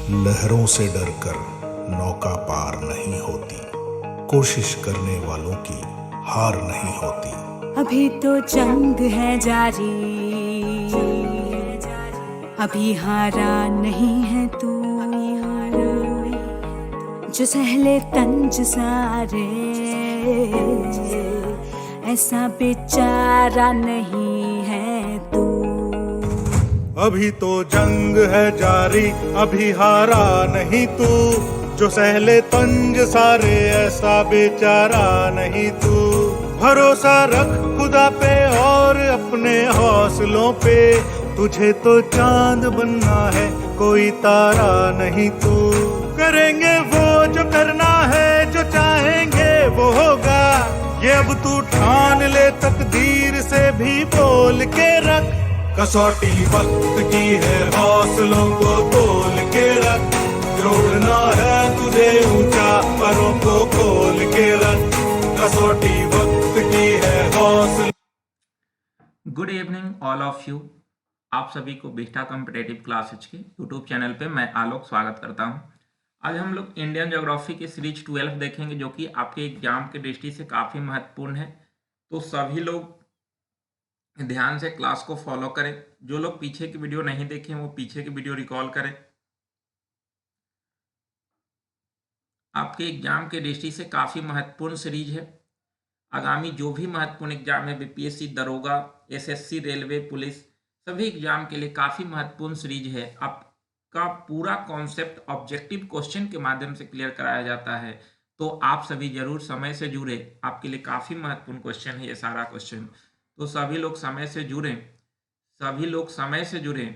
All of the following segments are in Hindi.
लहरों से डरकर नौका पार नहीं होती, कोशिश करने वालों की हार नहीं होती। अभी तो जंग है जारी, अभी हारा नहीं है तू, जो सहले तंज सारे ऐसा बेचारा नहीं है तू। अभी तो जंग है जारी, अभी हारा नहीं तू, जो सहले तंज सारे ऐसा बेचारा नहीं तू। भरोसा रख खुदा पे और अपने हौसलों पे, तुझे तो चांद बनना है कोई तारा नहीं तू। करेंगे वो जो करना है, जो चाहेंगे वो होगा, ये अब तू ठान ले, तकदीर से भी बोल के रख। कसौटी वक्त की है, हौसलों को तोल के रख, जोड़ना है तुझे ऊंचा, परों को खोल के रख। कसौटी वक्त की है, हौसलों। Good evening all of you. आप सभी को बिस्टा कॉम्पिटेटिव क्लासेज के यूट्यूब चैनल पे मैं आलोक स्वागत करता हूं। आज हम लोग इंडियन ज्योग्राफी की सीरीज 12 देखेंगे, जो कि आपके एग्जाम के दृष्टि से काफ़ी महत्वपूर्ण है। तो सभी लोग ध्यान से क्लास को फॉलो करें। जो लोग पीछे की वीडियो नहीं देखे वो पीछे की वीडियो रिकॉल करें। आपके एग्जाम के दृष्टि से काफ़ी महत्वपूर्ण सीरीज है। आगामी जो भी महत्वपूर्ण एग्जाम है, बीपीएससी, दरोगा, एसएससी, रेलवे, पुलिस, सभी एग्जाम के लिए काफ़ी महत्वपूर्ण सीरीज है। आपका पूरा कॉन्सेप्ट ऑब्जेक्टिव क्वेश्चन के माध्यम से क्लियर कराया जाता है, तो आप सभी जरूर समय से जुड़े। आपके लिए काफ़ी महत्वपूर्ण क्वेश्चन है ये सारा क्वेश्चन, तो सभी लोग समय से जुड़ें, सभी लोग समय से जुड़ें।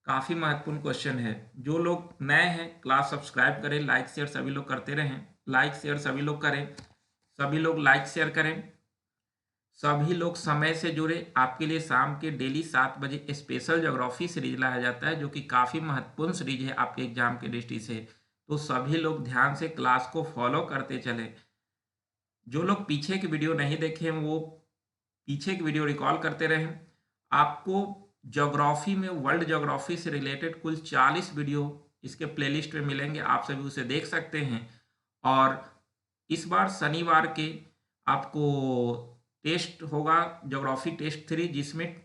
काफ़ी महत्वपूर्ण क्वेश्चन है। जो लोग नए हैं क्लास सब्सक्राइब करें, लाइक शेयर सभी लोग करते रहें। लाइक शेयर सभी लोग करें, सभी लोग लाइक शेयर करें, सभी लोग समय से जुड़े। आपके लिए शाम के डेली 7 बजे स्पेशल ज्योग्राफी सीरीज लाया जाता है, जो कि काफ़ी महत्वपूर्ण सीरीज है आपके एग्जाम की दृष्टि से। तो सभी लोग ध्यान से क्लास को फॉलो करते चले। जो लोग पीछे की वीडियो नहीं देखे वो पीछे की वीडियो रिकॉल करते रहें। आपको ज्योग्राफी में वर्ल्ड ज्योग्राफी से रिलेटेड कुल 40 वीडियो इसके प्लेलिस्ट में मिलेंगे, आप सभी उसे देख सकते हैं। और इस बार शनिवार के आपको टेस्ट होगा ज्योग्राफी टेस्ट 3, जिसमें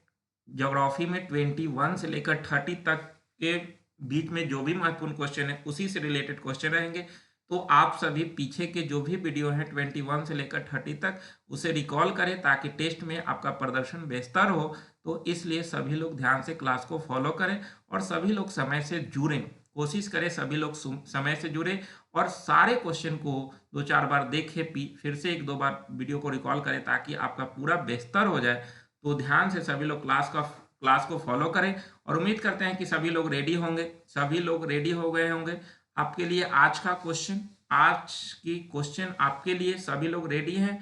ज्योग्राफी में 21 से लेकर 30 तक के बीच में जो भी महत्वपूर्ण क्वेश्चन है उसी से रिलेटेड क्वेश्चन रहेंगे। तो आप सभी पीछे के जो भी वीडियो हैं 21 से लेकर 30 तक उसे रिकॉल करें, ताकि टेस्ट में आपका प्रदर्शन बेहतर हो। तो इसलिए सभी लोग ध्यान से क्लास को फॉलो करें और सभी लोग समय से जुड़ें। कोशिश करें सभी लोग समय से जुड़े और सारे क्वेश्चन को 2-4 बार देखें, फिर से 1-2 बार वीडियो को रिकॉल करें, ताकि आपका पूरा बेहतर हो जाए। तो ध्यान से सभी लोग क्लास को फॉलो करें और उम्मीद करते हैं कि सभी लोग रेडी होंगे, सभी लोग रेडी हो गए होंगे। आपके लिए आज की क्वेश्चन आपके लिए सभी लोग रेडी हैं,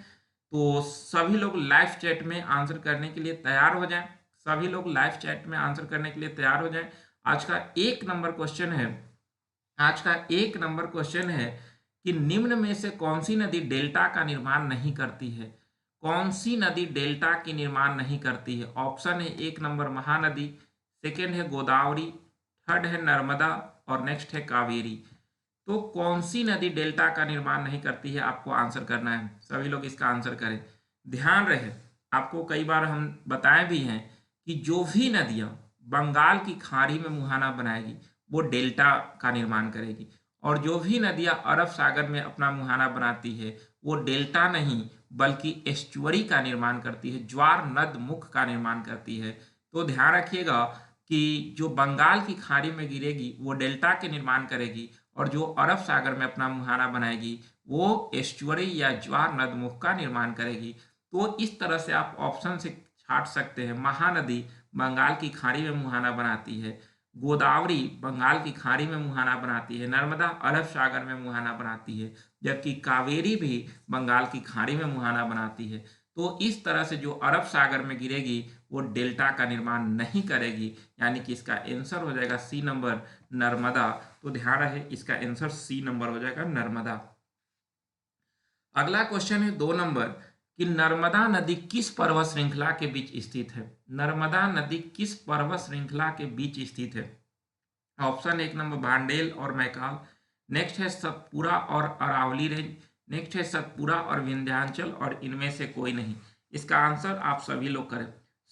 तो सभी लोग लाइव चैट में आंसर करने के लिए तैयार हो जाएं। सभी लोग लाइव चैट में आंसर करने के लिए तैयार हो जाएं। आज का एक नंबर क्वेश्चन है कि निम्न में से कौन सी नदी डेल्टा का निर्माण नहीं करती है? कौन सी नदी डेल्टा की निर्माण नहीं करती है? ऑप्शन है 1 नंबर महानदी, सेकेंड है गोदावरी, थर्ड है नर्मदा और नेक्स्ट है कावेरी। तो कौन सी नदी डेल्टा का निर्माण नहीं करती है, आपको आंसर करना है। सभी लोग इसका आंसर करें। ध्यान रहे, आपको कई बार हम बताए भी हैं कि जो भी नदियां बंगाल की खाड़ी में मुहाना बनाएगी वो डेल्टा का निर्माण करेगी, और जो भी नदियां अरब सागर में अपना मुहाना बनाती है वो डेल्टा नहीं बल्कि एस्चुअरी का निर्माण करती है, ज्वार नद मुख का निर्माण करती है। तो ध्यान रखिएगा कि जो बंगाल की खाड़ी में गिरेगी वो डेल्टा के निर्माण करेगी, और जो अरब सागर में अपना मुहाना बनाएगी वो एस्चुअरी या ज्वार नदमुख का निर्माण करेगी। तो इस तरह से आप ऑप्शन से छाट सकते हैं। महानदी बंगाल की खाड़ी में मुहाना बनाती है, गोदावरी बंगाल की खाड़ी में मुहाना बनाती है, नर्मदा अरब सागर में मुहाना बनाती है, जबकि कावेरी भी बंगाल की खाड़ी में मुहाना बनाती है। तो इस तरह से जो अरब सागर में गिरेगी वो डेल्टा का निर्माण नहीं करेगी, यानी कि इसका आंसर हो जाएगा सी नंबर, नर्मदा। तो ध्यान रहे, इसका आंसर सी नंबर हो जाएगा, नर्मदा। अगला क्वेश्चन है 2 नंबर कि नर्मदा नदी किस पर्वत श्रृंखला के बीच स्थित है? नर्मदा नदी किस पर्वत श्रृंखला के बीच स्थित है? ऑप्शन एक नंबर भांडेल और मैकाल। नेक्स्ट है सतपुरा और अरावली रेंज। नेक्स्ट है सतपुरा और विंध्याचल, और इनमें से कोई नहीं। इसका आंसर आप सभी लोग करें,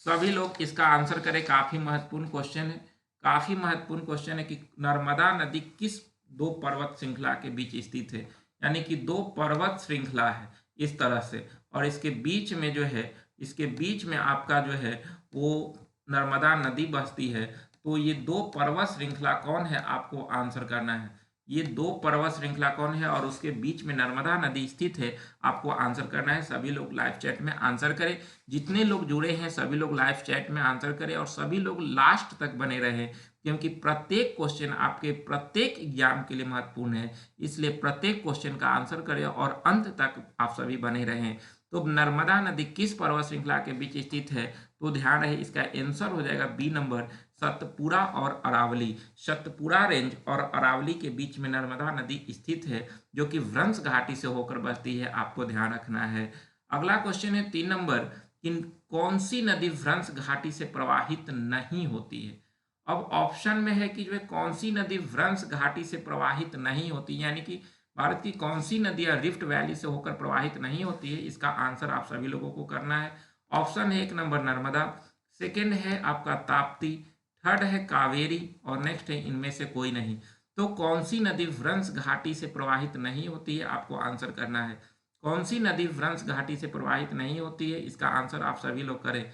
सभी लोग इसका आंसर करें। काफी महत्वपूर्ण क्वेश्चन है, काफी महत्वपूर्ण क्वेश्चन है कि नर्मदा नदी किस दो पर्वत श्रृंखला के बीच स्थित है। यानी कि दो पर्वत श्रृंखला है इस तरह से, और इसके बीच में जो है, इसके बीच में आपका जो है वो नर्मदा नदी बसती है। तो ये दो पर्वत श्रृंखला कौन है, आपको आंसर करना है। ये दो पर्वत श्रृंखला कौन है और उसके बीच में नर्मदा नदी स्थित है, आपको आंसर करना है। सभी लोग लाइव चैट में आंसर करें, जितने लोग जुड़े हैं सभी लोग लाइव चैट में आंसर करें, और सभी लोग लास्ट तक बने रहें, क्योंकि प्रत्येक क्वेश्चन आपके प्रत्येक एग्जाम के लिए महत्वपूर्ण है। इसलिए प्रत्येक क्वेश्चन का आंसर करें और अंत तक आप सभी बने रहें। तो नर्मदा नदी किस पर्वत श्रृंखला के बीच स्थित है, तो ध्यान रहे इसका आंसर हो जाएगा बी नंबर, सतपुरा और अरावली। सतपुरा रेंज और अरावली के बीच में नर्मदा नदी स्थित है, जो कि व्रंश घाटी से होकर बहती है, आपको ध्यान रखना है। अगला क्वेश्चन है 3 नंबर, कि कौन सी नदी व्रंश घाटी से प्रवाहित नहीं होती है। अब ऑप्शन में है कि जो है कौन सी नदी व्रंश घाटी से प्रवाहित नहीं होती, यानी कि भारत की कौन सी नदियां रिफ्ट वैली से होकर प्रवाहित नहीं होती है। इसका आंसर आप सभी लोगों को करना है। ऑप्शन है एक नंबर नर्मदा, सेकंड है आपका ताप्ती, थर्ड है कावेरी, और नेक्स्ट है इनमें से कोई नहीं। तो कौन सी नदी व्रंश घाटी से प्रवाहित नहीं होती है, आपको आंसर करना है। कौन सी नदी व्रंश घाटी से प्रवाहित नहीं होती है, इसका आंसर आप सभी लोग करें,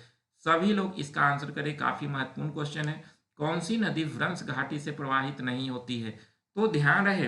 सभी लोग इसका आंसर करें। काफी महत्वपूर्ण क्वेश्चन है, कौन सी नदी व्रंश घाटी से प्रवाहित नहीं होती है। तो ध्यान रहे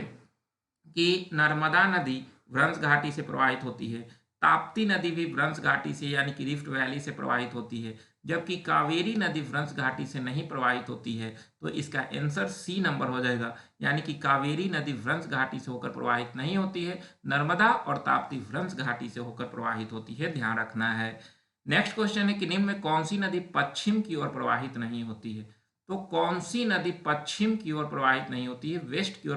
कि नर्मदा नदी व्रंश घाटी से प्रवाहित होती है, ताप्ती नदी भी व्रंश घाटी से यानी कि रिफ्ट वैली से प्रवाहित होती है, जबकि कावेरी नदी व्रंश घाटी से नहीं प्रवाहित होती है। तो इसका आंसर सी नंबर हो जाएगा, यानी कि कावेरी नदी व्रंश घाटी से होकर प्रवाहित नहीं होती है, नर्मदा और ताप्ती व्रंश घाटी से होकर प्रवाहित होती है, ध्यान रखना है। नेक्स्ट क्वेश्चन है कि निम्न में कौन सी नदी पश्चिम की ओर प्रवाहित नहीं होती है। तो कौन सी नदी पश्चिम की ओर प्रवाहित नहीं होती है, वेस्ट की ओर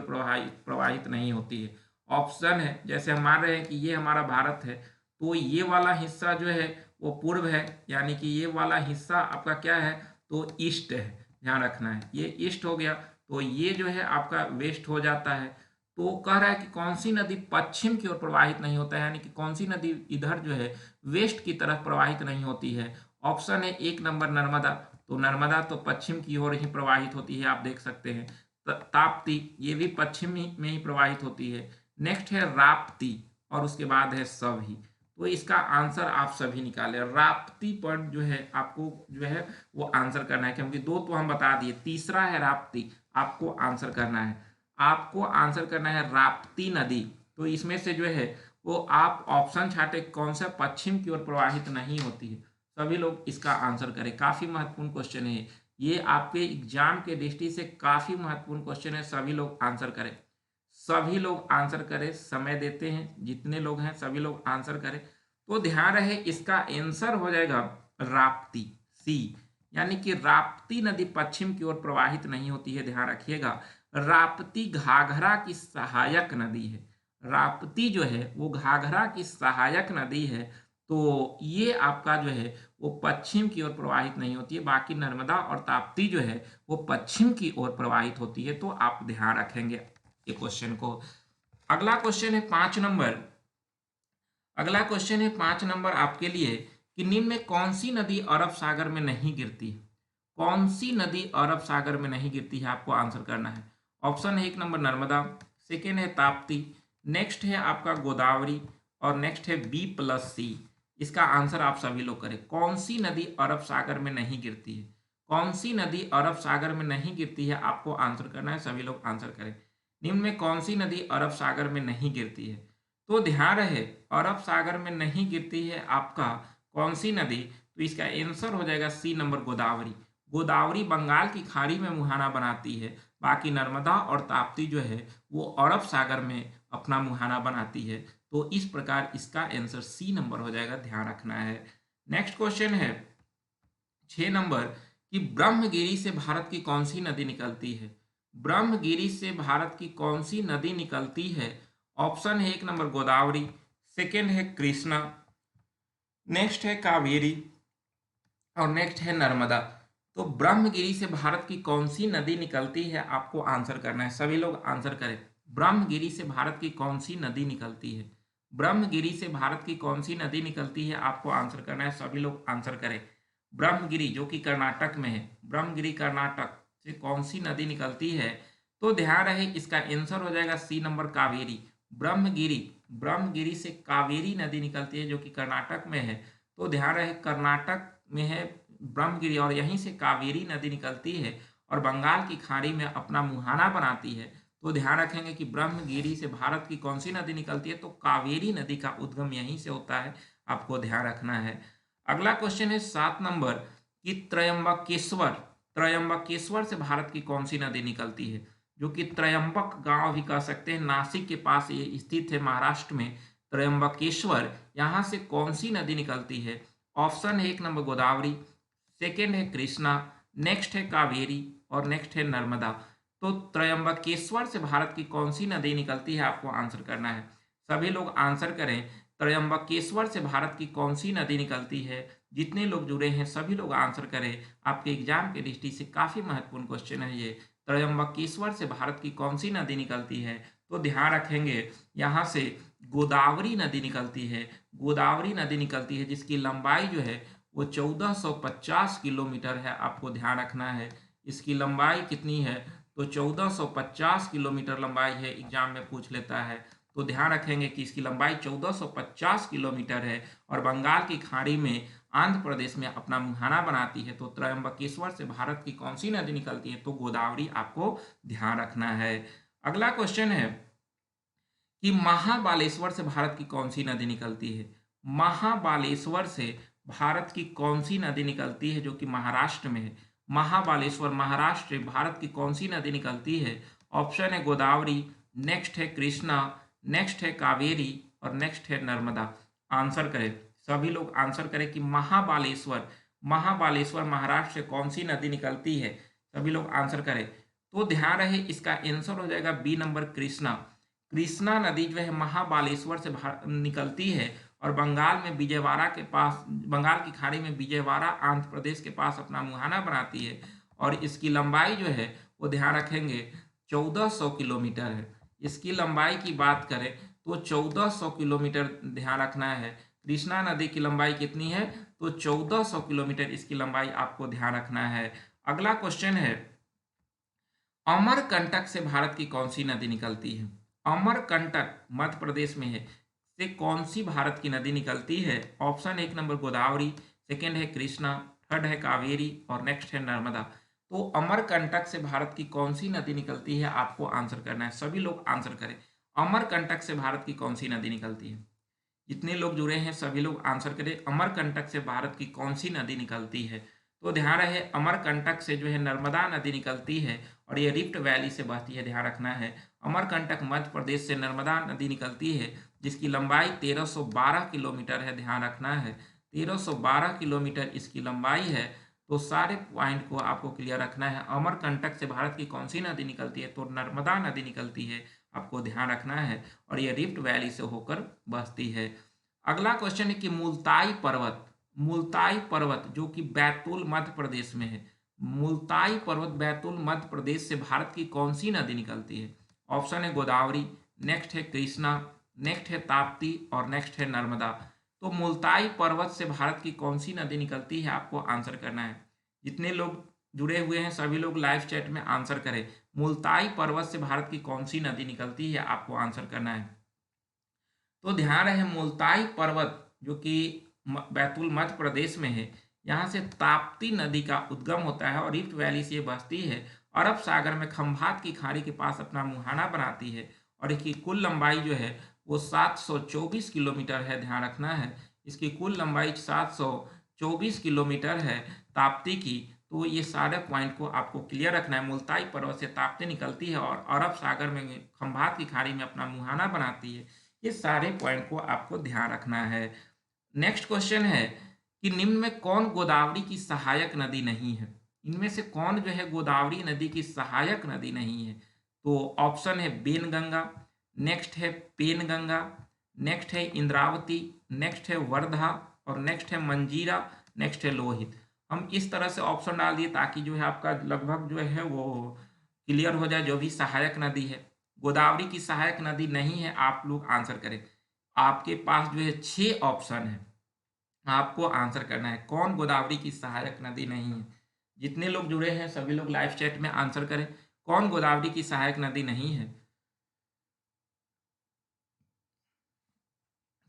प्रवाहित नहीं होती है। ऑप्शन है, जैसे हम मान रहे हैं कि ये हमारा भारत है, तो ये वाला हिस्सा जो है वो पूर्व है, यानी कि ये वाला हिस्सा आपका क्या है, तो ईस्ट है, ध्यान रखना है। ये ईस्ट हो गया, तो ये जो है आपका वेस्ट हो जाता है। तो कह रहा है कि कौन सी नदी पश्चिम की ओर प्रवाहित नहीं होता है, यानी कि कौन सी नदी इधर जो है वेस्ट की तरफ प्रवाहित नहीं होती है। ऑप्शन है एक नंबर नर्मदा, तो नर्मदा तो पश्चिम की ओर ही प्रवाहित होती है, आप देख सकते हैं। ताप्ती ये भी पश्चिम में ही प्रवाहित होती है। नेक्स्ट है राप्ती, और उसके बाद है सभी। तो इसका आंसर आप सभी निकालें, राप्ती पर जो है आपको जो है वो आंसर करना है, क्योंकि दो तो हम बता दिए, तीसरा है राप्ती, आपको आंसर करना है। आपको आंसर करना है राप्ती नदी। तो इसमें से जो है वो आप ऑप्शन छाटे कौन सा पश्चिम की ओर प्रवाहित नहीं होती है, सभी लोग इसका आंसर करें। काफी महत्वपूर्ण क्वेश्चन है ये, आपके एग्जाम के दृष्टि से काफी महत्वपूर्ण क्वेश्चन है, सभी लोग आंसर करें, सभी लोग आंसर करें। समय देते हैं, जितने लोग हैं सभी लोग आंसर करें। तो ध्यान रहे इसका आंसर हो जाएगा राप्ती, सी, यानी कि राप्ती नदी पश्चिम की ओर प्रवाहित नहीं होती है, ध्यान रखिएगा। राप्ती घाघरा की सहायक नदी है, राप्ती जो है वो घाघरा की सहायक नदी है। तो ये आपका जो है वो पश्चिम की ओर प्रवाहित नहीं होती है, बाकी नर्मदा और ताप्ती जो है वो पश्चिम की ओर प्रवाहित होती है। तो आप ध्यान रखेंगे ये क्वेश्चन को। अगला क्वेश्चन है 5 नंबर, अगला क्वेश्चन है 5 नंबर आपके लिए, कि निम्न में कौन सी नदी अरब सागर में नहीं गिरती है। कौन सी नदी अरब सागर में नहीं गिरती है, आपको आंसर करना है। ऑप्शन है एक नंबर नर्मदा, सेकेंड है ताप्ती, नेक्स्ट है आपका गोदावरी, और नेक्स्ट है B+C। इसका आंसर आप सभी लोग करें, कौन सी नदी अरब सागर में नहीं गिरती है, कौन सी नदी अरब सागर में नहीं गिरती है, आपको आंसर करना है, सभी लोग आंसर करें। निम्न में कौन सी नदी अरब सागर में नहीं गिरती है। तो ध्यान रहे अरब सागर में नहीं गिरती है आपका कौन सी नदी, तो इसका आंसर हो जाएगा सी नंबर गोदावरी। गोदावरी बंगाल की खाड़ी में मुहाना बनाती है, बाकी नर्मदा और ताप्ती जो है वो अरब सागर में अपना मुहाना बनाती है। तो इस प्रकार इसका आंसर सी नंबर हो जाएगा, ध्यान रखना है। नेक्स्ट क्वेश्चन है 6 नंबर, कि ब्रह्मगिरी से भारत की कौन सी नदी निकलती है। ब्रह्मगिरी से भारत की कौन सी नदी निकलती है। ऑप्शन है एक नंबर गोदावरी, सेकेंड है कृष्णा, नेक्स्ट है कावेरी, और नेक्स्ट है नर्मदा। तो ब्रह्मगिरी से भारत की कौन सी नदी निकलती है, आपको आंसर करना है। सभी लोग आंसर करें। ब्रह्मगिरी से भारत की कौन सी नदी निकलती है? ब्रह्मगिरी से भारत की कौन सी नदी निकलती है, आपको आंसर करना है। सभी लोग आंसर करें। ब्रह्मगिरी जो कि कर्नाटक में है, ब्रह्मगिरी कर्नाटक से कौन सी नदी निकलती है? तो ध्यान रहे इसका आंसर हो जाएगा सी नंबर, कावेरी। ब्रह्मगिरी से कावेरी नदी निकलती है जो कि कर्नाटक में है। तो ध्यान रहे कर्नाटक में है ब्रह्मगिरी और यहीं से कावेरी नदी निकलती है और बंगाल की खाड़ी में अपना मुहाना बनाती है। तो ध्यान रखेंगे कि ब्रह्मगिरी से भारत की कौन सी नदी निकलती है, तो कावेरी नदी का उद्गम यहीं से होता है, आपको ध्यान रखना है। अगला क्वेश्चन है 7 नंबर कि त्रयंबकेश्वर से भारत की कौन सी नदी निकलती है? जो कि त्रयंबक गांव भी कह सकते हैं, नासिक के पास ये स्थित है महाराष्ट्र में। त्रयंबकेश्वर, यहाँ से कौन सी नदी निकलती है? ऑप्शन है 1 नंबर गोदावरी, सेकेंड है कृष्णा, नेक्स्ट है कावेरी और नेक्स्ट है नर्मदा। तो त्रयंबकेश्वर से भारत की कौन सी नदी निकलती है, आपको आंसर करना है। सभी लोग आंसर करें। त्रयंबकेश्वर से भारत की कौन सी नदी निकलती है? जितने लोग जुड़े हैं सभी लोग आंसर करें। आपके एग्जाम के दृष्टि से काफी महत्वपूर्ण क्वेश्चन है ये। त्रयंबकेश्वर से भारत की कौन सी नदी निकलती है? तो ध्यान रखेंगे यहाँ से गोदावरी नदी निकलती है। गोदावरी नदी निकलती है जिसकी लंबाई जो है वो 1450 किलोमीटर है, आपको ध्यान रखना है। इसकी लंबाई कितनी है? तो 1450 किलोमीटर लंबाई है, एग्जाम में पूछ लेता है। तो ध्यान रखेंगे कि इसकी लंबाई 1450 किलोमीटर है और बंगाल की खाड़ी में आंध्र प्रदेश में अपना मुहाना बनाती है। तो त्रयंबकेश्वर से भारत की कौन सी नदी निकलती है? तो गोदावरी, आपको ध्यान रखना है। अगला क्वेश्चन है कि महाबालेश्वर से भारत की कौन सी नदी निकलती है? महाबालेश्वर से भारत की कौन सी नदी निकलती है जो कि महाराष्ट्र में है? महाबालेश्वर महाराष्ट्र से भारत की कौन सी नदी निकलती है? ऑप्शन है गोदावरी, नेक्स्ट है कृष्णा, नेक्स्ट है कावेरी और नेक्स्ट है नर्मदा। आंसर करें। सभी लोग आंसर करें कि महाबालेश्वर महाराष्ट्र से कौन सी नदी निकलती है? सभी लोग आंसर करें। तो ध्यान रहे इसका आंसर हो जाएगा बी नंबर, कृष्णा। कृष्णा नदी जो है महाबालेश्वर से निकलती है और बंगाल में विजयवाड़ा के पास, बंगाल की खाड़ी में विजयवाड़ा आंध्र प्रदेश के पास अपना मुहाना बनाती है और इसकी लंबाई जो है वो ध्यान रखेंगे 1400 किलोमीटर है। इसकी लंबाई की बात करें तो 1400 किलोमीटर ध्यान रखना है। कृष्णा नदी की लंबाई कितनी है? तो 1400 किलोमीटर इसकी लंबाई, आपको ध्यान रखना है। अगला क्वेश्चन है अमरकंटक से भारत की कौन सी नदी निकलती है? अमरकंटक मध्य प्रदेश में है, से कौन सी भारत की नदी निकलती है? ऑप्शन 1 नंबर गोदावरी, सेकेंड है कृष्णा, थर्ड है कावेरी और नेक्स्ट है नर्मदा। तो अमरकंटक से भारत की कौन सी नदी निकलती है, आपको आंसर करना है। सभी लोग आंसर करें। अमरकंटक से भारत की कौन सी नदी निकलती है? जितने लोग जुड़े हैं सभी लोग आंसर करें। अमरकंटक से भारत की कौन सी नदी निकलती है? तो ध्यान रहे अमरकंटक से जो है नर्मदा नदी निकलती है और ये रिफ्ट वैली से बहती है, ध्यान रखना है। अमरकंटक मध्य प्रदेश से नर्मदा नदी निकलती है जिसकी लंबाई 1312 किलोमीटर है, ध्यान रखना है। 1312 किलोमीटर इसकी लंबाई है। तो सारे पॉइंट को आपको क्लियर रखना है। अमरकंटक से भारत की कौन सी नदी निकलती है? तो नर्मदा नदी निकलती है, आपको ध्यान रखना है और ये रिफ्ट वैली से होकर बहती है। अगला क्वेश्चन है कि मुल्ताई पर्वत जो कि बैतूल मध्य प्रदेश में है, मुल्ताई पर्वत बैतूल मध्य प्रदेश से भारत की कौन सी नदी निकलती है? ऑप्शन है गोदावरी, नेक्स्ट है कृष्णा, नेक्स्ट है ताप्ती और नेक्स्ट है नर्मदा। तो मुल्ताई पर्वत से भारत की कौन सी नदी निकलती है, आपको आंसर करना है। जितने लोग जुड़े हुए हैं सभी लोग लाइव चैट में आंसर करें। मुल्ताई पर्वत से भारत की कौन सी नदी निकलती है, आपको आंसर करना है। तो ध्यान रहे मुल्ताई पर्वत जो कि बैतूल मध्य प्रदेश में है, यहाँ से ताप्ती नदी का उद्गम होता है और रिफ्ट वैली से बहती है, अरब सागर में खंभात की खाड़ी के पास अपना मुहाना बनाती है और इसकी कुल लंबाई जो है वो 724 किलोमीटर है, ध्यान रखना है। इसकी कुल लंबाई 724 किलोमीटर है ताप्ती की। तो ये सारे पॉइंट को आपको क्लियर रखना है। मुल्ताई पर्वत से ताप्ती निकलती है और अरब सागर में खंभात की खाड़ी में अपना मुहाना बनाती है। ये सारे पॉइंट को आपको ध्यान रखना है। नेक्स्ट क्वेश्चन है कि निम्न में कौन गोदावरी की सहायक नदी नहीं है? इनमें से कौन जो है गोदावरी नदी की सहायक नदी नहीं है? तो ऑप्शन है बेनगंगा, नेक्स्ट है पेनगंगा, नेक्स्ट है इंद्रावती, नेक्स्ट है वर्धा और नेक्स्ट है मंजीरा, नेक्स्ट है लोहित। हम इस तरह से ऑप्शन डाल दिए ताकि जो है आपका लगभग जो है वो क्लियर हो जाए जो भी सहायक नदी है। गोदावरी की सहायक नदी नहीं है, आप लोग आंसर करें। आपके पास जो है 6 ऑप्शन है, आपको आंसर करना है कौन गोदावरी की सहायक नदी नहीं है। जितने लोग जुड़े हैं सभी लोग लाइव चैट में आंसर करें, कौन गोदावरी की सहायक नदी नहीं है।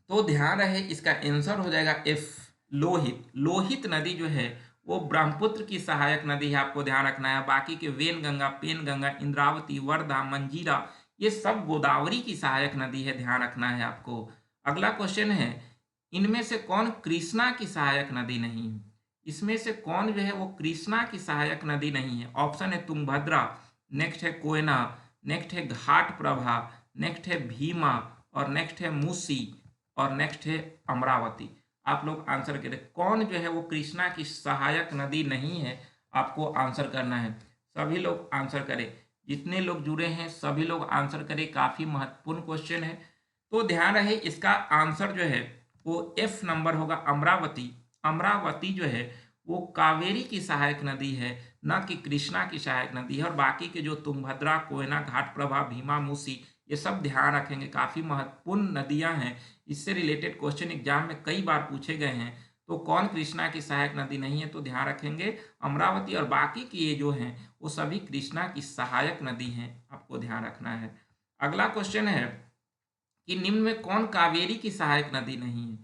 तो ध्यान रहे इसका आंसर हो जाएगा एफ, लोहित। लोहित नदी जो है वो ब्रह्मपुत्र की सहायक नदी है, आपको ध्यान रखना है। बाकी के वेनगंगा, पेनगंगा, इंद्रावती, वर्धा, मंजीरा ये सब गोदावरी की सहायक नदी है, ध्यान रखना है आपको। अगला क्वेश्चन है, इनमें से कौन कृष्णा की सहायक नदी नहीं है। इसमें से कौन जो है वो कृष्णा की सहायक नदी नहीं है। ऑप्शन है तुंगभद्रा, नेक्स्ट है कोयना, नेक्स्ट है घाट प्रभा, नेक्स्ट है भीमा और नेक्स्ट है मूसी और नेक्स्ट है अमरावती। आप लोग आंसर करें कौन जो है वो कृष्णा की सहायक नदी नहीं है, आपको आंसर करना है। सभी लोग आंसर करें, जितने लोग जुड़े हैं सभी लोग आंसर करें, काफी महत्वपूर्ण क्वेश्चन है। तो ध्यान रहे इसका आंसर जो है वो एफ नंबर होगा, अमरावती। अमरावती जो है वो कावेरी की सहायक नदी है, न कि कृष्णा की सहायक नदी है। और बाकी के जो तुंगभद्रा, कोयना, घाट प्रभा, भीमा, मूसी ये सब ध्यान रखेंगे, काफी महत्वपूर्ण नदियां हैं। इससे रिलेटेड क्वेश्चन एग्जाम में कई बार पूछे गए हैं। तो कौन कृष्णा की सहायक नदी नहीं है, तो ध्यान रखेंगे अमरावती। और बाकी की ये जो हैं वो सभी कृष्णा की सहायक नदी हैं, आपको ध्यान रखना है। अगला क्वेश्चन है कि निम्न में कौन कावेरी की सहायक नदी नहीं है।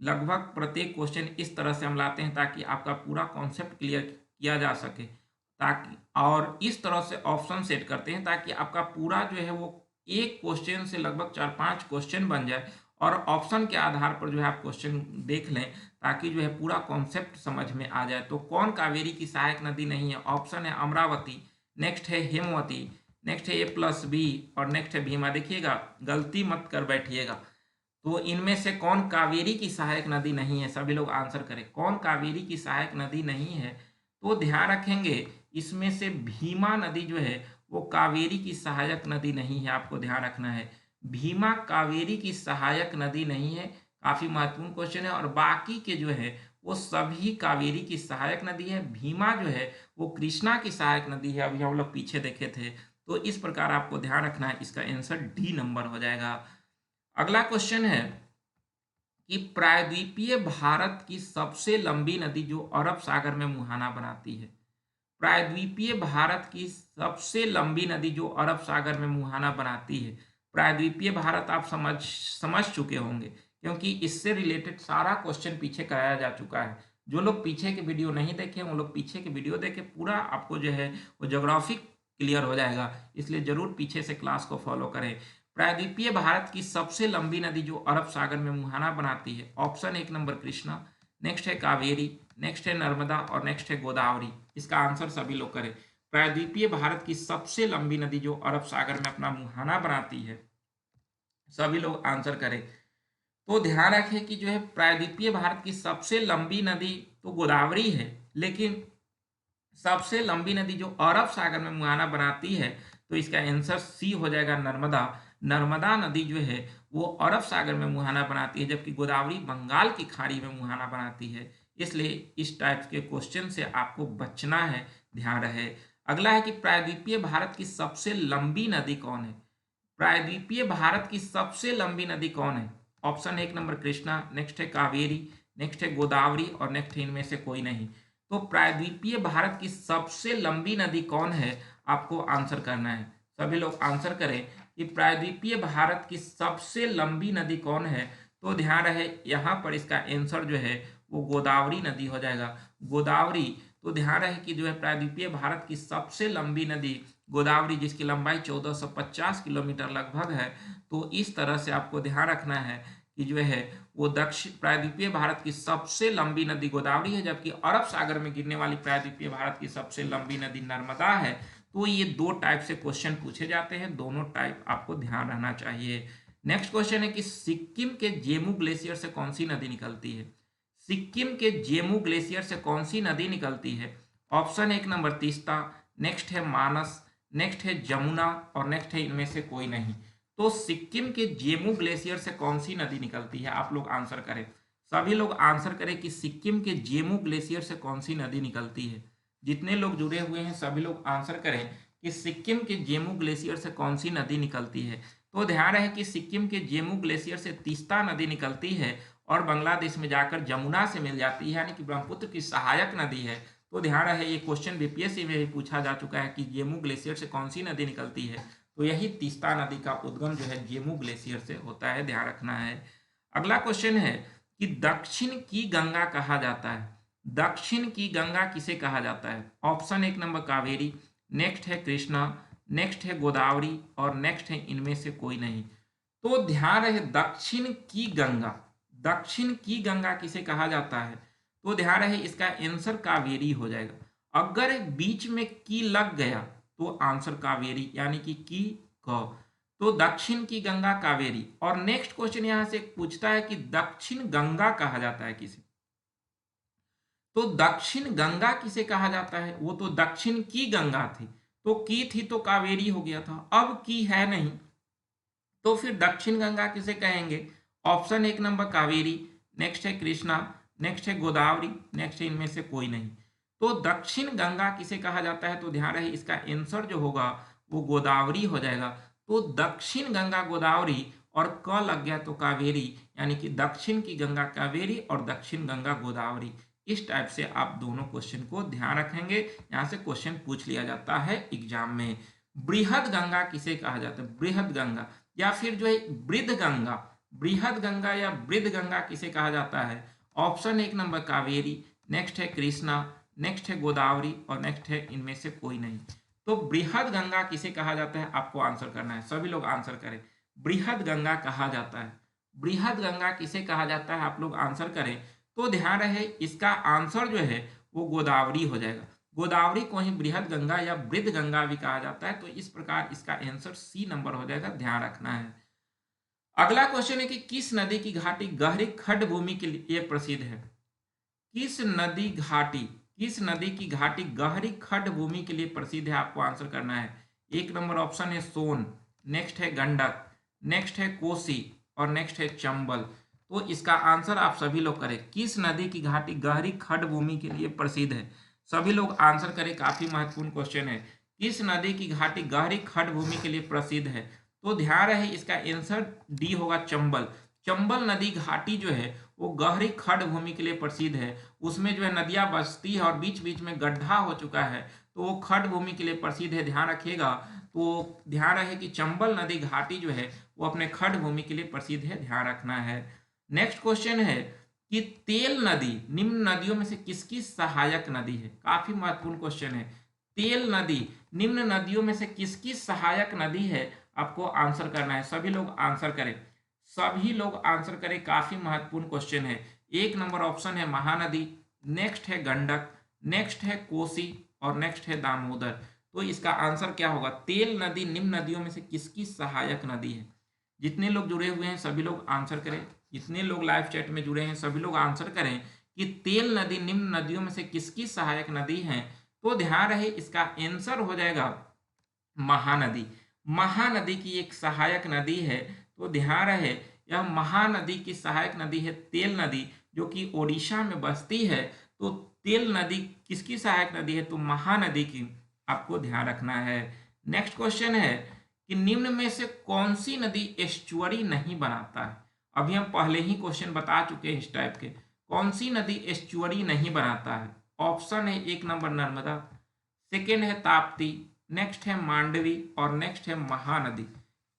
लगभग प्रत्येक क्वेश्चन इस तरह से हम लाते हैं ताकि आपका पूरा कॉन्सेप्ट क्लियर किया जा सके, ताकि और इस तरह से ऑप्शन सेट करते हैं ताकि आपका पूरा जो है वो एक क्वेश्चन से लगभग 4-5 क्वेश्चन बन जाए और ऑप्शन के आधार पर जो है आप क्वेश्चन देख लें ताकि जो है पूरा कॉन्सेप्ट समझ में आ जाए। तो कौन कावेरी की सहायक नदी नहीं है। ऑप्शन है अमरावती, नेक्स्ट है हेमवती, नेक्स्ट है A+B और नेक्स्ट है भीमा। देखिएगा गलती मत कर बैठिएगा। तो इनमें से कौन कावेरी की सहायक नदी नहीं है, सभी लोग आंसर करें कौन कावेरी की सहायक नदी नहीं है। तो ध्यान रखेंगे इसमें से भीमा नदी जो है वो कावेरी की सहायक नदी नहीं है, आपको ध्यान रखना है। भीमा कावेरी की सहायक नदी नहीं है, काफी महत्वपूर्ण क्वेश्चन है। और बाकी के जो है वो सभी कावेरी की सहायक नदी है। भीमा जो है वो कृष्णा की सहायक नदी है, अभी हम लोग पीछे देखे थे। तो इस प्रकार आपको ध्यान रखना है, इसका आंसर डी नंबर हो जाएगा। अगला क्वेश्चन है कि प्रायद्वीपीय भारत की सबसे लंबी नदी जो अरब सागर में मुहाना बनाती है। प्रायद्वीपीय भारत की सबसे लंबी नदी जो अरब सागर में मुहाना बनाती है। प्रायद्वीपीय भारत आप समझ चुके होंगे क्योंकि इससे रिलेटेड सारा क्वेश्चन पीछे कराया जा चुका है। जो लोग पीछे के वीडियो नहीं देखे वो लोग पीछे के वीडियो देखे, पूरा आपको जो है वो ज्योग्राफी क्लियर हो जाएगा। इसलिए जरूर पीछे से क्लास को फॉलो करें। प्रायद्वीपीय भारत की सबसे लंबी नदी जो अरब सागर में मुहाना बनाती है। ऑप्शन 1 नंबर कृष्णा, नेक्स्ट है कावेरी, नेक्स्ट है नर्मदा और नेक्स्ट है गोदावरी। इसका आंसर सभी लोग करें। प्रायद्वीपीय भारत की सबसे लंबी नदी जो अरब सागर में अपना मुहाना बनाती है, सभी लोग आंसर करें। तो ध्यान रखें कि जो है प्रायद्वीपीय भारत की सबसे लंबी नदी तो गोदावरी है, लेकिन सबसे लंबी नदी जो अरब सागर में मुहाना बनाती है तो इसका आंसर सी हो जाएगा नर्मदा। नर्मदा नदी जो है वो अरब सागर में मुहाना बनाती है, जबकि गोदावरी बंगाल की खाड़ी में मुहाना बनाती है। इसलिए इस टाइप के क्वेश्चन से आपको बचना है, ध्यान रहे। अगला है कि प्रायद्वीपीय भारत की सबसे लंबी नदी कौन है। प्रायद्वीपीय भारत की सबसे लंबी नदी कौन है। ऑप्शन 1 नंबर कृष्णा, नेक्स्ट है कावेरी, नेक्स्ट है गोदावरी और नेक्स्ट है इनमें से कोई नहीं। तो प्रायद्वीपीय भारत की सबसे लंबी नदी कौन है, आपको आंसर करना है। सभी लोग आंसर करें कि प्रायद्वीपीय भारत की सबसे लंबी नदी कौन है। तो ध्यान रहे यहाँ पर इसका आंसर जो है वो गोदावरी नदी हो जाएगा, गोदावरी। तो ध्यान रहे कि जो है प्रायद्वीपीय भारत की सबसे लंबी नदी गोदावरी, जिसकी लंबाई 1450 किलोमीटर लगभग है। तो इस तरह से आपको ध्यान रखना है कि जो है वो दक्षिण प्रायद्वीपीय भारत की सबसे लंबी नदी गोदावरी है, जबकि अरब सागर में गिरने वाली प्रायद्वीपीय भारत की सबसे लंबी नदी नर्मदा है। तो ये 2 टाइप से क्वेश्चन पूछे जाते हैं, दोनों टाइप आपको ध्यान रहना चाहिए। नेक्स्ट क्वेश्चन है कि सिक्किम के जेमू ग्लेशियर से कौन सी नदी निकलती है। सिक्किम के जेमू ग्लेशियर से कौन सी नदी निकलती है। ऑप्शन 1 नंबर तीस्ता, नेक्स्ट है मानस, नेक्स्ट है जमुना और नेक्स्ट है इनमें से कोई नहीं। तो सिक्किम के जेमू ग्लेशियर से कौन सी नदी निकलती है, आप लोग आंसर करें। सभी लोग आंसर करें कि सिक्किम के जेमू ग्लेशियर से कौन सी नदी निकलती है। जितने लोग जुड़े हुए हैं सभी लोग आंसर करें कि सिक्किम के जेमू ग्लेशियर से कौन सी नदी निकलती है। तो ध्यान रहे कि सिक्किम के जेमू ग्लेशियर से तीस्ता नदी निकलती है और बांग्लादेश में जाकर जमुना से मिल जाती है, यानी कि ब्रह्मपुत्र की सहायक नदी है। तो ध्यान रहे ये क्वेश्चन बीपीएससी में भी पूछा जा चुका है कि जेमू ग्लेशियर से कौन सी नदी निकलती है। तो यही तीस्ता नदी का उद्गम जो है जेमू ग्लेशियर से होता है, ध्यान रखना है। अगला क्वेश्चन है कि दक्षिण की गंगा कहा जाता है। दक्षिण की गंगा किसे कहा जाता है? ऑप्शन 1 नंबर कावेरी, नेक्स्ट है कृष्णा, नेक्स्ट है गोदावरी और नेक्स्ट है इनमें से कोई नहीं। तो ध्यान रहे दक्षिण की गंगा, दक्षिण की गंगा किसे कहा जाता है? तो ध्यान रहे इसका आंसर कावेरी हो जाएगा। अगर बीच में की लग गया तो आंसर कावेरी, यानी कि की क। तो दक्षिण की गंगा कावेरी। और नेक्स्ट क्वेश्चन यहां से पूछता है कि दक्षिण गंगा कहा जाता है किसे? तो दक्षिण गंगा किसे कहा जाता है? वो तो दक्षिण की गंगा थी, तो की थी तो कावेरी हो गया था, अब की है नहीं, तो फिर दक्षिण गंगा किसे कहेंगे? ऑप्शन 1 नंबर कावेरी, नेक्स्ट है कृष्णा, नेक्स्ट है गोदावरी, नेक्स्ट है इनमें से कोई नहीं। तो दक्षिण गंगा किसे कहा जाता है? तो ध्यान रहे इसका आंसर जो होगा वो गोदावरी हो जाएगा। तो दक्षिण गंगा गोदावरी और क लग गया तो कावेरी, यानी कि दक्षिण की गंगा कावेरी और दक्षिण गंगा गोदावरी। इस टाइप से आप दोनों क्वेश्चन को ध्यान रखेंगे, यहाँ से क्वेश्चन पूछ लिया जाता है एग्जाम में। बृहद गंगा किसे कहा जाता है? बृहद गंगा या फिर जो है वृद्ध गंगा, बृहद गंगा या वृद्ध गंगा किसे कहा जाता है? ऑप्शन 1 नंबर कावेरी, नेक्स्ट है कृष्णा, नेक्स्ट है गोदावरी और नेक्स्ट है इनमें से कोई नहीं। तो बृहद गंगा किसे कहा जाता है? आपको आंसर करना है, सभी लोग आंसर करें। बृहद गंगा कहा जाता है, बृहद गंगा किसे कहा जाता है? आप लोग आंसर करें। तो ध्यान रहे इसका आंसर जो है वो गोदावरी हो जाएगा। गोदावरी को ही बृहद गंगा या वृद्ध गंगा भी कहा जाता है। तो इस प्रकार इसका आंसर सी नंबर हो जाएगा, ध्यान रखना है। अगला क्वेश्चन है कि किस नदी की घाटी गहरी खड्ड भूमि के लिए प्रसिद्ध है? किस नदी की घाटी गहरी खड्ड भूमि के लिए प्रसिद्ध है? आपको आंसर करना है। 1 नंबर ऑप्शन है सोन, नेक्स्ट है गंडक, नेक्स्ट है कोसी और नेक्स्ट है चंबल। तो इसका आंसर आप सभी लोग करें। किस नदी की घाटी गहरी खड्ड भूमि के लिए प्रसिद्ध है? सभी लोग आंसर करें, काफी महत्वपूर्ण क्वेश्चन है। किस नदी की घाटी गहरी खड्ड भूमि के लिए प्रसिद्ध है? तो ध्यान रहे इसका आंसर डी होगा, चंबल। चंबल नदी घाटी जो है वो गहरी खड्ड भूमि के लिए प्रसिद्ध है। उसमें जो है नदियां बसती है और बीच बीच में गड्ढा हो चुका है, तो वो खड्ड भूमि के लिए प्रसिद्ध है, ध्यान रखिएगा। तो ध्यान रहे कि चंबल नदी घाटी जो है वो अपने खड्ड भूमि के लिए प्रसिद्ध है, ध्यान रखना है। नेक्स्ट क्वेश्चन है कि तेल नदी निम्न नदियों में से किसकी सहायक नदी है? काफी महत्वपूर्ण क्वेश्चन है। तेल नदी निम्न नदियों में से किसकी सहायक नदी है? आपको आंसर करना है, सभी लोग आंसर करें, सभी लोग आंसर करें, काफी महत्वपूर्ण क्वेश्चन है। 1 नंबर ऑप्शन है महानदी, नेक्स्ट है गंडक, नेक्स्ट है कोसी और नेक्स्ट है दामोदर। तो इसका आंसर क्या होगा? तेल नदी निम्न नदियों में से किसकी सहायक नदी है? जितने लोग जुड़े हुए हैं सभी लोग आंसर करें, जितने लोग लाइव चैट में जुड़े हैं सभी लोग आंसर करें कि तेल नदी निम्न नदियों में से किसकी सहायक नदी है। तो ध्यान रहे इसका आंसर हो जाएगा महानदी। महानदी की एक सहायक नदी है। तो ध्यान रहे यह महानदी की सहायक नदी है तेल नदी, जो कि ओडिशा में बसती है। तो तेल नदी किसकी सहायक नदी है? तो महानदी की, आपको ध्यान रखना है। नेक्स्ट क्वेश्चन है कि निम्न में से कौन सी नदी एस्चुअरी नहीं बनाता है? अभी हम पहले ही क्वेश्चन बता चुके हैं इस टाइप के। कौन सी नदी एस्चुअरी नहीं बनाता है? ऑप्शन है 1 नंबर नर्मदा, सेकेंड है ताप्ती, नेक्स्ट है मांडवी और नेक्स्ट है महानदी।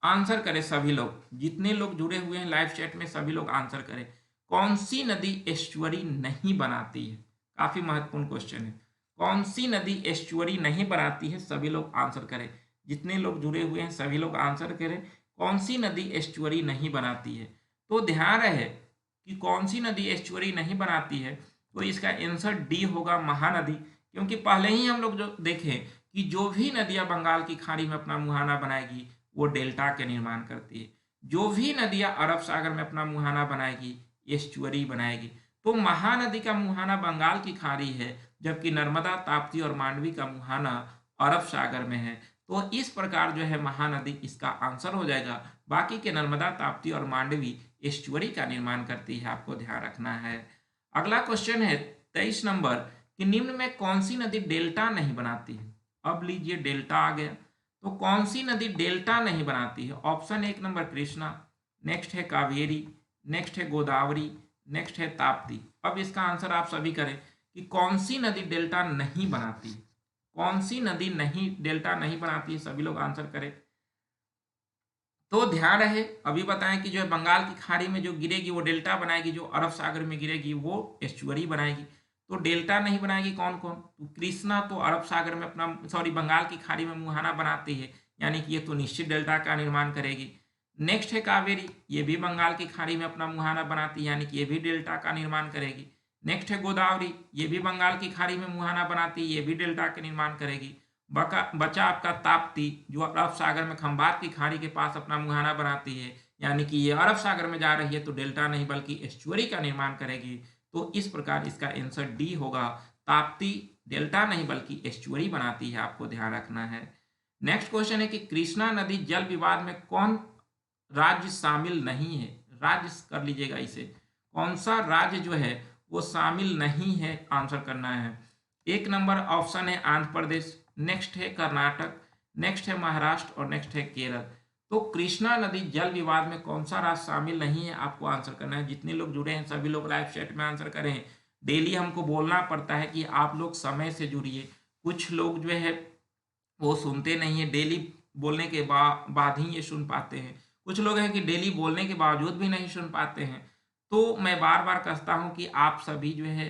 आंसर करें सभी लोग, जितने लोग जुड़े हुए हैं लाइव चैट में सभी लोग आंसर करें। कौन सी नदी एस्चुअरी नहीं बनाती है? काफी महत्वपूर्ण क्वेश्चन है। कौन सी नदी एस्चुअरी नहीं बनाती है? सभी लोग आंसर करें, जितने लोग जुड़े हुए हैं सभी लोग आंसर करें। कौन सी नदी एस्चुअरी नहीं बनाती है? तो ध्यान रहे कि कौन सी नदी एस्चुअरी नहीं बनाती है, तो इसका आंसर डी होगा महानदी। क्योंकि पहले ही हम लोग जो देखें कि जो भी नदियां बंगाल की खाड़ी में अपना मुहाना बनाएगी वो डेल्टा के निर्माण करती है। जो भी नदियां अरब सागर में अपना मुहाना बनाएगी एस्चुअरी बनाएगी। तो महानदी का मुहाना बंगाल की खाड़ी है, जबकि नर्मदा, ताप्ती और मांडवी का मुहाना अरब सागर में है। तो इस प्रकार जो है महानदी इसका आंसर हो जाएगा। बाकी के नर्मदा, ताप्ती और मांडवी एस्चुअरी का निर्माण करती है, आपको ध्यान रखना है। अगला क्वेश्चन है 23 नंबर कि निम्न में कौन सी नदी डेल्टा नहीं बनाती है। अब लीजिए डेल्टा आ गया, तो कौन सी नदी डेल्टा नहीं बनाती है? ऑप्शन 1 नंबर कृष्णा, नेक्स्ट है कावेरी, नेक्स्ट है गोदावरी, नेक्स्ट है ताप्ती। अब इसका आंसर आप सभी करें कि कौन सी नदी डेल्टा नहीं बनाती है, कौन सी नदी नहीं डेल्टा नहीं बनाती है, सभी लोग आंसर करें। तो ध्यान रहे, अभी बताएं कि जो है बंगाल की खाड़ी में जो गिरेगी वो डेल्टा बनाएगी, जो अरब सागर में गिरेगी वो एस्चुअरी बनाएगी। तो डेल्टा नहीं बनाएगी कौन कौन? तो कृष्णा तो अरब सागर में अपना बंगाल की खाड़ी में मुहाना बनाती है, यानी कि ये तो निश्चित डेल्टा का निर्माण करेगी। नेक्स्ट है कावेरी, ये भी बंगाल की खाड़ी में अपना मुहाना बनाती है, यानी कि ये भी डेल्टा का निर्माण करेगी। नेक्स्ट है गोदावरी, ये भी बंगाल की खाड़ी में मुहाना बनाती है, ये भी डेल्टा का निर्माण करेगी। बचा आपका ताप्ती, जो अरब सागर में खंबात की खाड़ी के पास अपना मुहाना बनाती है, यानी कि ये अरब सागर में जा रही है, तो डेल्टा नहीं बल्कि एस्चुअरी का निर्माण करेगी। तो इस प्रकार इसका आंसर डी होगा, ताप्ती डेल्टा नहीं बल्कि एस्चुअरी बनाती है, आपको ध्यान रखना है। नेक्स्ट क्वेश्चन है कि कृष्णा नदी जल विवाद में कौन राज्य शामिल नहीं है? राज्य कर लीजिएगा इसे, कौन सा राज्य जो है वो शामिल नहीं है, आंसर करना है। 1 नंबर ऑप्शन है आंध्र प्रदेश, नेक्स्ट है कर्नाटक, नेक्स्ट है महाराष्ट्र और नेक्स्ट है केरल। तो कृष्णा नदी जल विवाद में कौन सा राज्य शामिल नहीं है, आपको आंसर करना है। जितने लोग जुड़े हैं सभी लोग लाइव चैट में आंसर करें। डेली हमको बोलना पड़ता है कि आप लोग समय से जुड़िए। कुछ लोग जो है वो सुनते नहीं है, डेली बोलने के बाद ही ये सुन पाते हैं। कुछ लोग हैं कि डेली बोलने के बावजूद भी नहीं सुन पाते हैं। तो मैं बार बार कहता हूँ कि आप सभी जो है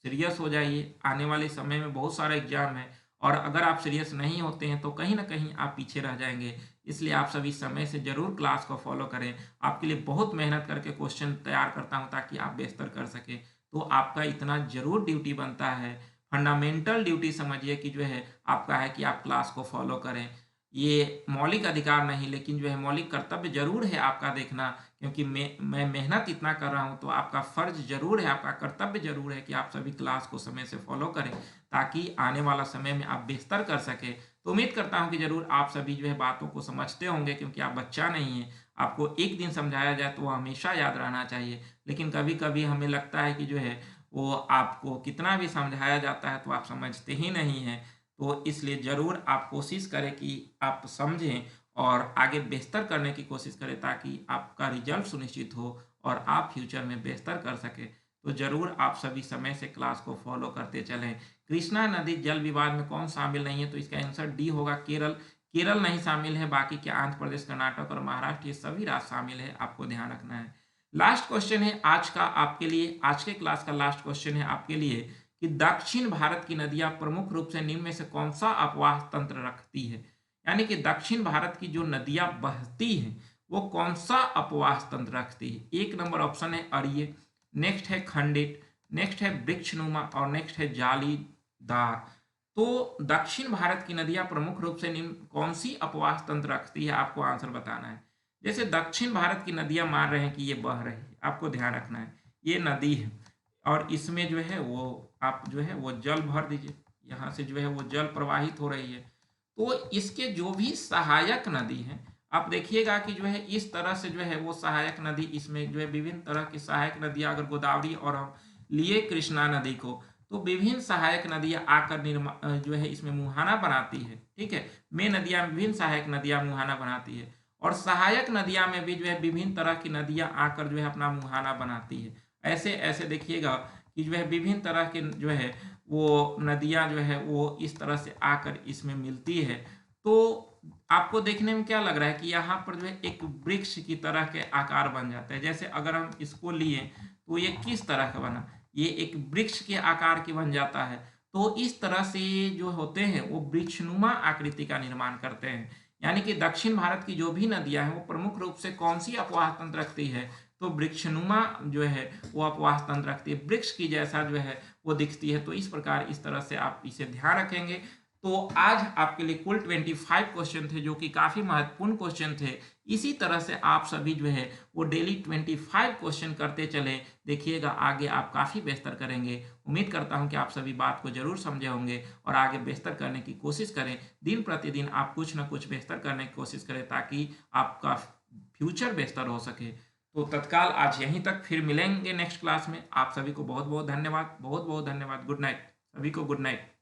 सीरियस हो जाइए, आने वाले समय में बहुत सारा एग्जाम है, और अगर आप सीरियस नहीं होते हैं तो कहीं ना कहीं आप पीछे रह जाएंगे। इसलिए आप सभी समय से जरूर क्लास को फॉलो करें। आपके लिए बहुत मेहनत करके क्वेश्चन तैयार करता हूं ताकि आप बेहतर कर सकें। तो आपका इतना जरूर ड्यूटी बनता है, फंडामेंटल ड्यूटी समझिए कि जो है आपका है कि आप क्लास को फॉलो करें। ये मौलिक अधिकार नहीं, लेकिन जो है मौलिक कर्तव्य जरूर है आपका देखना, क्योंकि मैं मेहनत इतना कर रहा हूं तो आपका फर्ज जरूर है, आपका कर्तव्य जरूर है कि आप सभी क्लास को समय से फॉलो करें, ताकि आने वाला समय में आप बेहतर कर सके। तो उम्मीद करता हूं कि जरूर आप सभी जो है बातों को समझते होंगे, क्योंकि आप बच्चा नहीं है। आपको एक दिन समझाया जाए तो वो हमेशा याद रहना चाहिए, लेकिन कभी कभी हमें लगता है कि जो है वो आपको कितना भी समझाया जाता है तो आप समझते ही नहीं हैं। तो इसलिए ज़रूर आप कोशिश करें कि आप समझें और आगे बेहतर करने की कोशिश करें, ताकि आपका रिजल्ट सुनिश्चित हो और आप फ्यूचर में बेहतर कर सकें। तो ज़रूर आप सभी समय से क्लास को फॉलो करते चलें। कृष्णा नदी जल विवाद में कौन शामिल नहीं है? तो इसका आंसर डी होगा, केरल। केरल नहीं शामिल है, बाकी के आंध्र प्रदेश, कर्नाटक और महाराष्ट्र ये सभी राज्य शामिल है, आपको ध्यान रखना है। लास्ट क्वेश्चन है आज का आपके लिए, आज के क्लास का लास्ट क्वेश्चन है आपके लिए कि दक्षिण भारत की नदियां प्रमुख रूप से निम्न में से कौन सा अपवाह तंत्र रखती है? यानी कि दक्षिण भारत की जो नदियां बहती हैं वो कौन सा अपवाह तंत्र रखती है? 1 नंबर ऑप्शन है अरिये, नेक्स्ट है खंडित, नेक्स्ट है वृक्षनुमा और नेक्स्ट है जालीदार। तो दक्षिण भारत की नदियां प्रमुख रूप से निम्न कौन सी अपवाह तंत्र रखती है, आपको आंसर बताना है। जैसे दक्षिण भारत की नदियां मान रहे हैं कि ये बह रही है, आपको ध्यान रखना है ये नदी है और इसमें जो है वो आप जो है वो जल भर दीजिए, यहाँ से जो है वो जल प्रवाहित हो रही है। तो इसके जो भी सहायक नदी हैं आप देखिएगा कि जो है इस तरह से जो है वो सहायक नदी, इसमें जो है विभिन्न तरह की सहायक नदियाँ, अगर गोदावरी और हम लिए कृष्णा नदी को, तो विभिन्न सहायक नदियाँ आकर जो है इसमें मुहाना बनाती है। ठीक है, में नदियाँ विभिन्न सहायक नदियाँ मुहाना बनाती है, और सहायक नदियाँ में भी जो है विभिन्न तरह की नदियाँ आकर जो है अपना मुहाना बनाती है। ऐसे ऐसे देखिएगा कि जो है विभिन्न तरह के जो है वो नदियाँ जो है वो इस तरह से आकर इसमें मिलती है। तो आपको देखने में क्या लग रहा है कि यहाँ पर जो है एक वृक्ष की तरह के आकार बन जाता है। जैसे अगर हम इसको लिए तो ये किस तरह का बना, ये एक वृक्ष के आकार की बन जाता है। तो इस तरह से जो होते हैं वो वृक्षनुमा आकृति का निर्माण करते हैं। यानी कि दक्षिण भारत की जो भी नदियां हैं वो प्रमुख रूप से कौन सी अपवाह तंत्र रखती है? तो वृक्षनुमा जो है वो अपवाह तंत्र रखती है, वृक्ष की जैसा जो है वो दिखती है। तो इस प्रकार इस तरह से आप इसे ध्यान रखेंगे तो आज आपके लिए कुल 25 क्वेश्चन थे जो कि काफ़ी महत्वपूर्ण क्वेश्चन थे। इसी तरह से आप सभी जो है वो डेली 25 क्वेश्चन करते चले, देखिएगा आगे आप काफ़ी बेहतर करेंगे। उम्मीद करता हूं कि आप सभी बात को जरूर समझे होंगे और आगे बेहतर करने की कोशिश करें। दिन प्रतिदिन आप कुछ ना कुछ बेहतर करने की कोशिश करें ताकि आपका फ्यूचर बेहतर हो सके। तो तत्काल आज यहीं तक, फिर मिलेंगे नेक्स्ट क्लास में। आप सभी को बहुत बहुत धन्यवाद, बहुत बहुत धन्यवाद। गुड नाइट, सभी को गुड नाइट।